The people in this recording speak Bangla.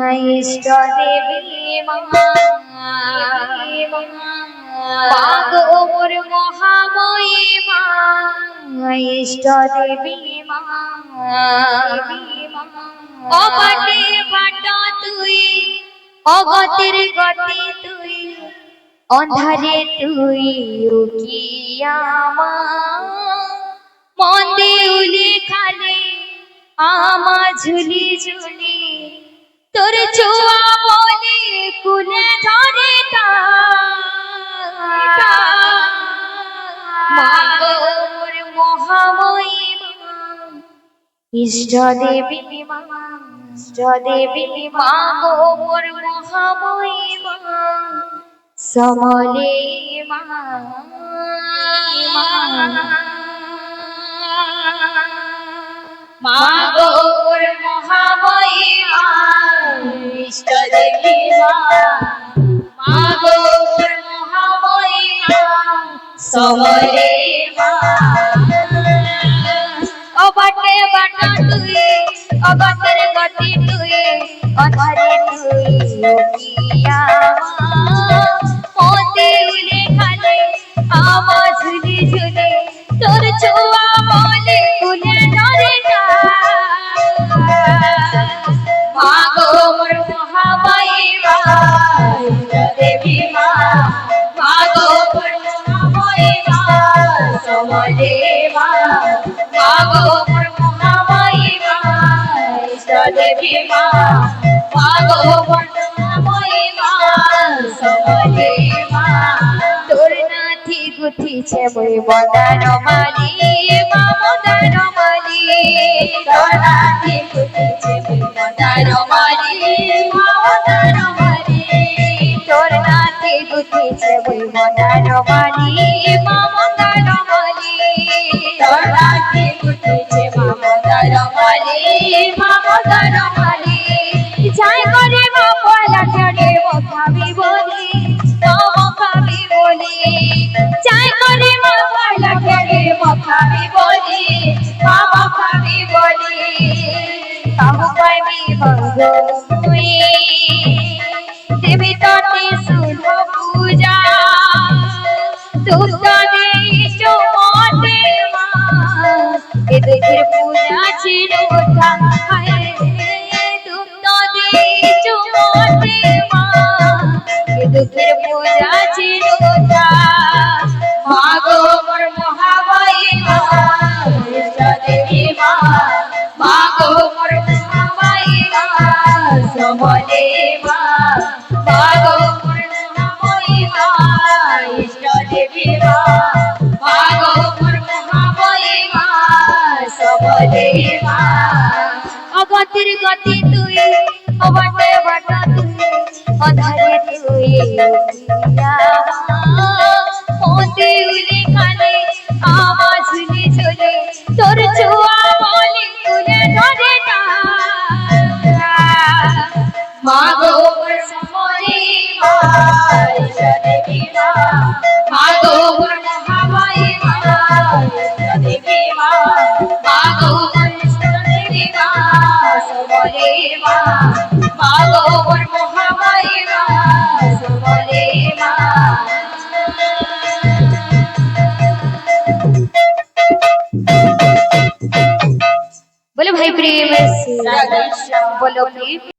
ইষ্ট দেবী মা গো মোর মহাময়ী মা ইষ্ট দেবী মা অবাটে বাটা তুই অগতির গতি তুই অন্ধারে তুই উকিয়া মা মন্দে উলি খালে আমা ঝুলি ঝুলি তোর ছোঁয়া বলে কুলে ধরে মা গো মোর মহাময়ী মা ইষ্ট দেবী মা ইষ্ট দেবী মা গো মোর মহাময়ী মা সমলে মা মা গো মোর মহাময়ী মা ইষ্ট দেবী মা গো মোর মহাময়ী মা সমলে মা অবাটে বাটা তুই অগতের গতি তুই অধারে তুই উকিয়া মন্দে উলে খালে আমা ঝুলি ঝুলি তোর ছোঁয়া বলে কুলে ধরে মা গো মোর মহাময়ী মা দেবী মা মা গো মোর মহাময়ী মা সমলে মা মা গো মোর মহাময়ী মা ইষ্ট দেবী মা মা গো মোর মহাময়ী মা সমলে মা তোর নাথি গুথিছে মই মদার মালি মা মদার মালি তোর নাথি গুথিছে মই মদার মালি মা মদার মালি তোর নাথি গুথিছে মই মদার মালি মা মদার মালি তোর নাথি গুথিছে মা মদার মালি মা মদার মালি যাই করে মা পয়লা চড়ে মখাবি বলি মখাবি বলি যাই করে মা পয়লা চড়ে মখাবি বলি মখাবি বলি কাহু পাইবি ভঙ্গ তুই দেবী ততে শুভ পূজা দুঃখ দেইছ মতে মা এ দুঃখের পূজা ছিল দুঃখের পূজা ছিল মা গো মোর মহাময়ী মা ইষ্ট দেবী মা মা গো মোর মহাময়ী মা সমলে মা মা গো মোর মহাময়ী মা ইষ্ট দেবী মা মা গো মোর মহাময়ী মা সমলে মা অগতির গতি তুই অবাটে বাটা তুই অধারে তুই উকিয়া মন্দে উলি খালে আমা ঝুলি ঝুলি তোর ছোঁয়া বলে কুলে ধরে মা গো মোর সমলে মা ইষ্ট দেবী মা মা গো মোর মহাময়ী মা ইষ্ট দেবী মা মা গো মোর ইষ্ট দেবী মা সমলে মা মা গো মোর মহাময়ী মা সমলে মা बोलो भाई प्रेम से बोलो प्रेम।